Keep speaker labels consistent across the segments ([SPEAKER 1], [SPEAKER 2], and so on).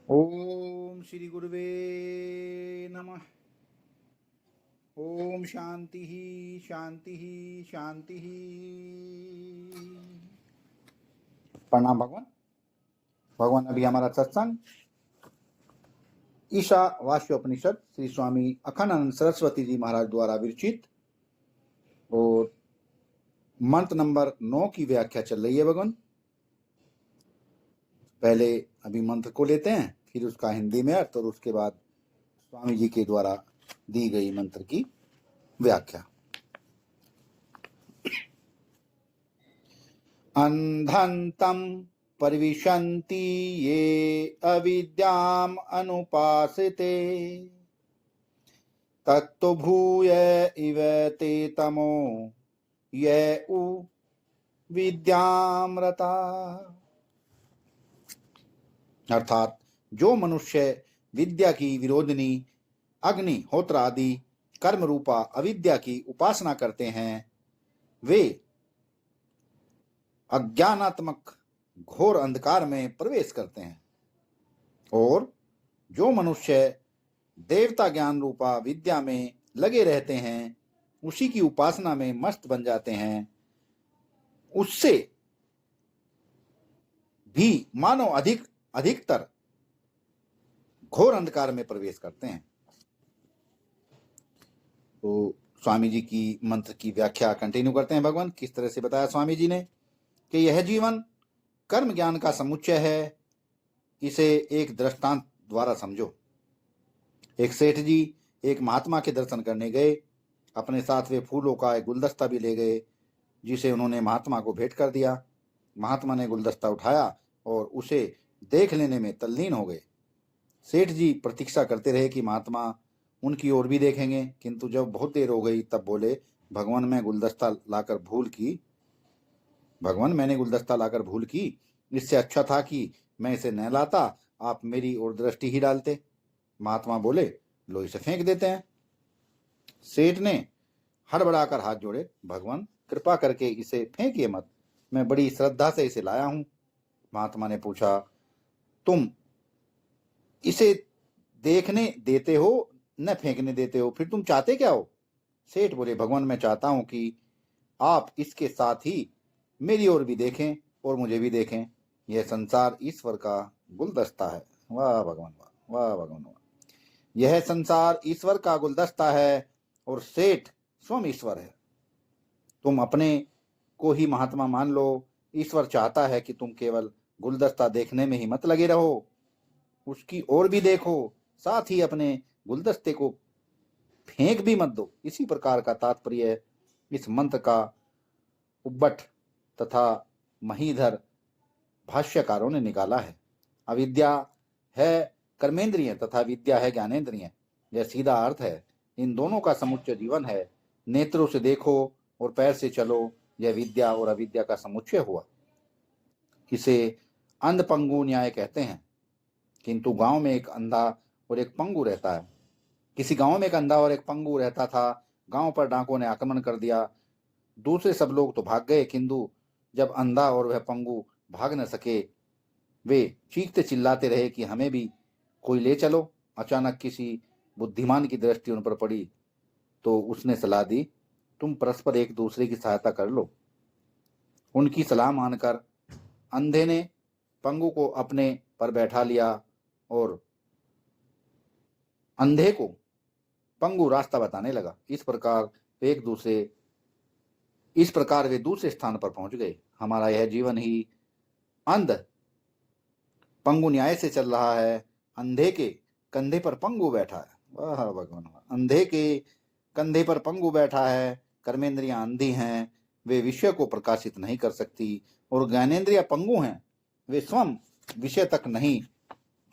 [SPEAKER 1] ओम श्री गुरुवे नमः। ओम शांति ही शांति ही शांति ही। प्रणाम भगवान। भगवान अभी हमारा सत्संग ईशावास्योपनिषद श्री स्वामी अखंडानंद सरस्वती जी महाराज द्वारा विरचित और मंत्र नंबर 9 की व्याख्या चल रही है भगवान। पहले अभी मंत्र को लेते हैं, फिर उसका हिंदी में अर्थ और उसके बाद स्वामी जी के द्वारा दी गई मंत्र की व्याख्या। अंधंतं परिविशन्ति ये अविद्याम अनुपासते तत्तु भूय इव ते तमो ये उ विद्यामृता। अर्थात जो मनुष्य विद्या की विरोधिनी अग्निहोत्र आदि कर्म रूपा अविद्या की उपासना करते हैं, वे अज्ञानात्मक घोर अंधकार में प्रवेश करते हैं, और जो मनुष्य देवता ज्ञान रूपा विद्या में लगे रहते हैं, उसी की उपासना में मस्त बन जाते हैं, उससे भी मानो अधिकतर घोर अंधकार में प्रवेश करते हैं। तो स्वामी जी की मंत्र की व्याख्या कंटिन्यू करते हैं भगवान। किस तरह से बताया स्वामी जी ने कि यह जीवन कर्म ज्ञान का समुच्चय है। इसे एक दृष्टांत द्वारा समझो। एक सेठ जी एक महात्मा के दर्शन करने गए। अपने साथ वे फूलों का एक गुलदस्ता भी ले गए, जिसे उन्होंने महात्मा को भेंट कर दिया। महात्मा ने गुलदस्ता उठाया और उसे देख लेने में तल्लीन हो गए। सेठ जी प्रतीक्षा करते रहे कि महात्मा उनकी ओर भी देखेंगे, किंतु जब बहुत देर हो गई तब बोले, भगवान मैंने गुलदस्ता लाकर भूल की। इससे अच्छा था कि मैं इसे न लाता, आप मेरी ओर दृष्टि ही डालते। महात्मा बोले, लो इसे फेंक देते हैं। सेठ ने हड़बड़ाकर हाथ जोड़े, भगवान कृपा करके इसे फेंकिए मत, मैं बड़ी श्रद्धा से इसे लाया हूं। महात्मा ने पूछा, तुम इसे देखने देते हो न फेंकने देते हो, फिर तुम चाहते क्या हो? सेठ बोले, भगवान मैं चाहता हूं कि आप इसके साथ ही मेरी ओर भी देखें और मुझे भी देखें। यह संसार ईश्वर का गुलदस्ता है। वाह भगवान वाह, वाह भगवान वाह। यह संसार ईश्वर का गुलदस्ता है और सेठ स्वयं ईश्वर है। तुम अपने को ही महात्मा मान लो। ईश्वर चाहता है कि तुम केवल गुलदस्ता देखने में ही मत लगे रहो, उसकी ओर भी देखो, साथ ही अपने गुलदस्ते को फेंक भी मत दो। इसी प्रकार का तात्पर्य इस मंत्र का उब्बट तथा महीधर भाष्यकारों ने निकाला है। अविद्या है कर्मेंद्रिय तथा विद्या है ज्ञानेंद्रिय, यह सीधा अर्थ है। इन दोनों का समुच्चय जीवन है। नेत्रों से देखो और पैर से चलो, यह विद्या और अविद्या का समुच्चय हुआ। इसे अंध पंगु न्याय कहते हैं। किंतु गांव में एक अंधा और एक पंगु रहता है। किसी गांव में एक अंधा और एक पंगु रहता था। गांव पर डाकुओं ने आक्रमण कर दिया। दूसरे सब लोग तो भाग गए, किंतु जब अंधा और वह पंगु भाग न सके, वे चीखते चिल्लाते रहे कि हमें भी कोई ले चलो। अचानक किसी बुद्धिमान की दृष्टि उन पर पड़ी तो उसने सलाह दी, तुम परस्पर एक दूसरे की सहायता कर लो। उनकी सलाह मानकर अंधे ने पंगु को अपने पर बैठा लिया और अंधे को पंगु रास्ता बताने लगा। इस प्रकार वे दूसरे स्थान पर पहुंच गए। हमारा यह जीवन ही अंध पंगु न्याय से चल रहा है। अंधे के कंधे पर पंगु बैठा है। वाह भगवान, अंधे के कंधे पर पंगु बैठा है। कर्मेंद्रियां अंधी हैं, वे विषय को प्रकाशित नहीं कर सकती, और ज्ञानेंद्रिया पंगु हैं, वे स्वयं विषय तक नहीं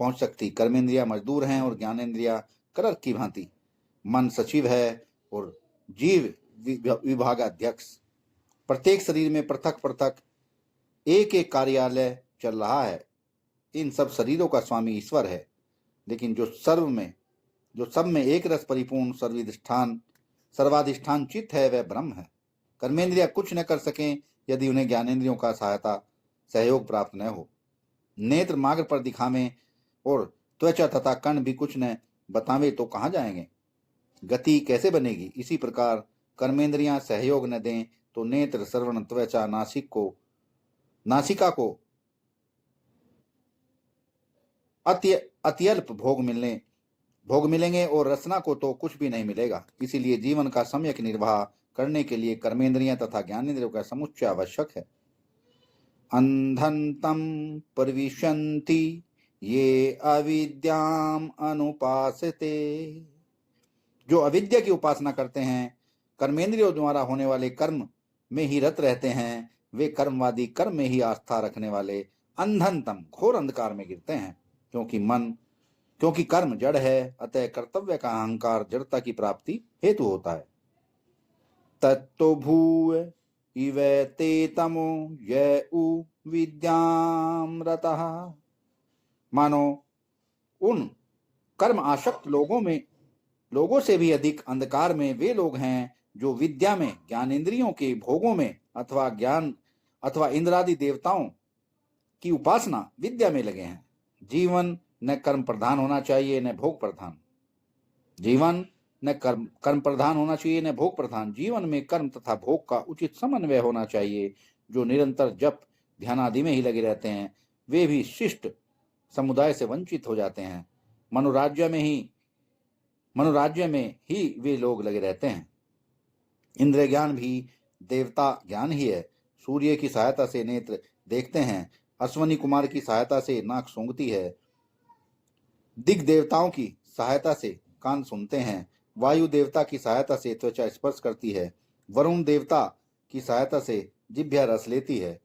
[SPEAKER 1] पहुंच सकती। कर्मेंद्रिया मजदूर हैं और ज्ञानेंद्रिया क्लर्क की भांति। मन सचिव है और जीव विभागाध्यक्ष। प्रत्येक शरीर में पृथक पृथक एक एक कार्यालय चल रहा है। इन सब शरीरों का स्वामी ईश्वर है, लेकिन जो सब में एक रस परिपूर्ण सर्वाधिष्ठान चित्त है, वह ब्रह्म है। कर्मेंद्रिया कुछ न कर सकें यदि उन्हें ज्ञानेंद्रियों का सहयोग प्राप्त न हो। नेत्र मार्ग पर दिखावे और त्वचा तथा कण भी कुछ न बतावे तो कहाँ जाएंगे? गति कैसे बनेगी? इसी प्रकार कर्मेंद्रियां सहयोग न दें तो नेत्र, श्रवण, त्वचा, नासिका को अत्यल्प भोग मिलेंगे और रसना को तो कुछ भी नहीं मिलेगा। इसीलिए जीवन का सम्यक निर्वाह करने के लिए कर्मेंद्रियां तथा ज्ञानेंद्रियों का समुच्चय आवश्यक है। अंधंतम प्रविशन्ति ये अविद्याम अनुपासते। जो अविद्या की उपासना करते हैं, कर्मेंद्रियों द्वारा होने वाले कर्म में ही रत रहते हैं, वे कर्मवादी कर्म में ही आस्था रखने वाले अंधंतम घोर अंधकार में गिरते हैं। क्योंकि कर्म जड़ है, अतः कर्तव्य का अहंकार जड़ता की प्राप्ति हेतु होता है। तत्तो भूव इव ते तमो य उ विद्याम रतः। मानो उन कर्म आसक्त लोगों से भी अधिक अंधकार में वे लोग हैं जो विद्या में, ज्ञानेंद्रियों के भोगों में अथवा इंद्रादि देवताओं की उपासना विद्या में लगे हैं। जीवन न कर्म प्रधान होना चाहिए न भोग प्रधान। जीवन में कर्म तथा भोग का उचित समन्वय होना चाहिए। जो निरंतर जप ध्यान आदि में ही लगे रहते हैं, वे भी शिष्ट समुदाय से वंचित हो जाते हैं। मनोराज्य में ही वे लोग लगे रहते हैं। इंद्रिय ज्ञान भी देवता ज्ञान ही है। सूर्य की सहायता से नेत्र देखते हैं, अश्वनी कुमार की सहायता से नाक सूंघती है, दिग देवताओं की सहायता से कान सुनते हैं, वायु देवता की सहायता से त्वचा स्पर्श करती है, वरुण देवता की सहायता से जिह्वा रस लेती है।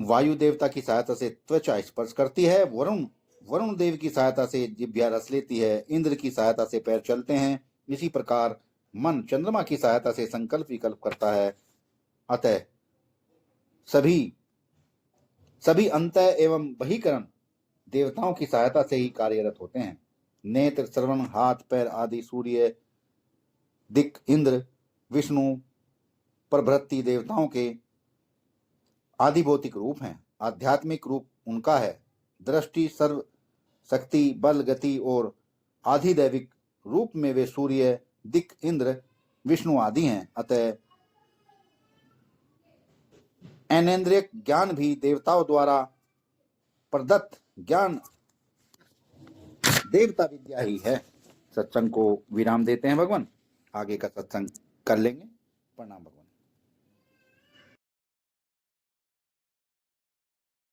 [SPEAKER 1] वायु देवता की सहायता से त्वचा स्पर्श करती है, वरुण देव की सहायता से जिह्वा रस लेती है, इंद्र की सहायता से पैर चलते हैं। इसी प्रकार मन चंद्रमा की सहायता से संकल्प विकल्प करता है। अतः सभी अंतः एवं बहिकरण देवताओं की सहायता से ही कार्यरत होते हैं। नेत्र, श्रवण, हाथ, पैर आदि सूर्य, दिक्, इंद्र, विष्णु प्रभृति देवताओं के आदि भौतिक रूप हैं। आध्यात्मिक रूप उनका है। दृष्टि, सर्व शक्ति, बल, गति और आधिदैविक रूप में वे सूर्य, दिक्, इंद्र, विष्णु आदि हैं। अतः ऐनेन्द्रिय ज्ञान भी देवताओं द्वारा प्रदत्त ज्ञान देवता विद्या ही है। सत्संग को विराम देते हैं भगवान, आगे का सत्संग कर लेंगे। प्रणाम भगवान।